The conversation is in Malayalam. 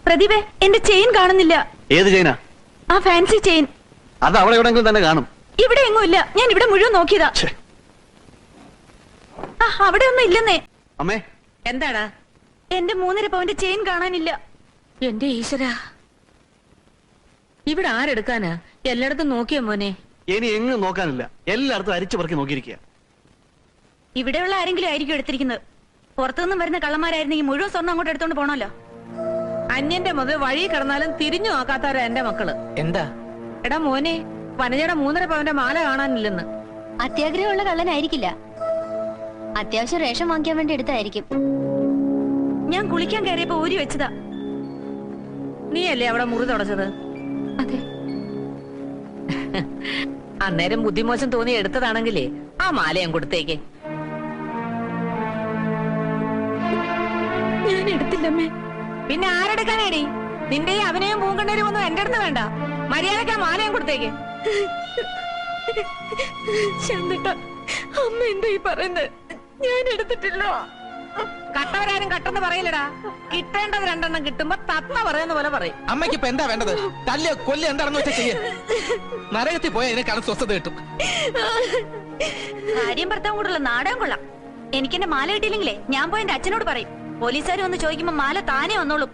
പ്രദീപേ, എന്റെ ചെയിൻ കാണുന്നില്ല. ഏത് ചെയിനാ? ആ ഫാൻസി ചെയിൻ. അത് അവിടെ എവിടെയെങ്കിലും തന്നെ കാണും. ഇവിടെ എങ്ങും ഇല്ല. ഞാൻ ഇവിടെ മുഴുവൻ നോക്കിയതാ. അവിടെ ഒന്നും ഇല്ലെന്നേ. അമ്മേ, എന്താടാ? എന്റെ 3.5 പവന്റെ ചെയിൻ കാണാനില്ല. എന്റെ ഈശ്വര, ഇവിടെ ആരെടുക്കാനാ? എല്ലായിടത്തും നോക്കിയോ മോനെ? ഇനി എങ്ങും നോക്കാനില്ല. എല്ലായിടത്തും അരിച്ചു പറക്കി നോക്കിയിരിക്കുക. ഇവിടെയുള്ള ആരെങ്കിലും ആയിരിക്കും എടുത്തിരിക്കുന്നത്. പുറത്തുനിന്നും വരുന്ന കള്ളന്മാരായിരുന്നെങ്കിൽ മുഴുവൻ സ്വർണ്ണം അങ്ങോട്ട് എടുത്തോണ്ട് പോണല്ലോ. അന്യന്റെ മുതൽ വഴി കിടന്നാലും തിരിഞ്ഞു നോക്കാത്തവരാ എന്റെ മക്കള്. എന്താ? എടാ മോനെ, വനജയുടെ 3.5 പവന്റെ മാല കാണാനില്ലെന്ന്. അത്യാഗ്രഹമുള്ള കള്ളനായിരിക്കില്ല. അത്യാവശ്യം റേഷൻ വാങ്ങിക്കാൻ വേണ്ടി എടുത്തായിരിക്കും. ഞാൻ കുളിക്കാൻ കയറിയപ്പോ ഊരി വെച്ചതാ. നീയല്ലേ അവിടെ മുറി തുടച്ചത്? അതെ. അന്നേരം ബുദ്ധിമോശം തോന്നി എടുത്തതാണെങ്കിലേ ആ മാലയും കൊടുത്തേക്ക്. ഞാൻ എടുത്തില്ലമ്മേ. പിന്നെ ആരെടുക്കാനേടി? നിന്റെയും അവനെയും പൂങ്കണ്ണേരും ഒന്നും എന്റെ അടുത്ത് വേണ്ട. മര്യാദക്ക് ആ മാലയും കൊടുത്തേക്ക്. ശാന്തേട്ടാ, അമ്മ എന്താ ഈ പറയുന്നത്? ഞാൻ എടുത്തിട്ടില്ല. കട്ടവരാരും കട്ടെന്ന് പറയില്ലടാ. കിട്ടേണ്ടത് 2 എണ്ണം കിട്ടുമ്പോ തത്ത പറയുന്ന പോലെ പറയും. അമ്മയ്ക്ക് ഇപ്പൊ എന്താ വേണ്ടത്? തല്ല് കൊല്ല് എന്താണെന്ന് വെച്ചാൽ ചെയ്യ. നരകത്തിൽ പോയാൽ ഇതിനെക്കാളും സ്വസ്ഥത കിട്ടും. ഭാര്യയും ഭർത്താവും കൂടുള്ള നാടകം കൊള്ളാം. എനിക്ക് എന്റെ മാല കിട്ടിയില്ലെങ്കിലേ ഞാൻ പോയി എന്റെ അച്ഛനോട് പറയും. പോലീസുകാർ വന്ന് ചോദിക്കുമ്പോ മാല താനേ വന്നോളും.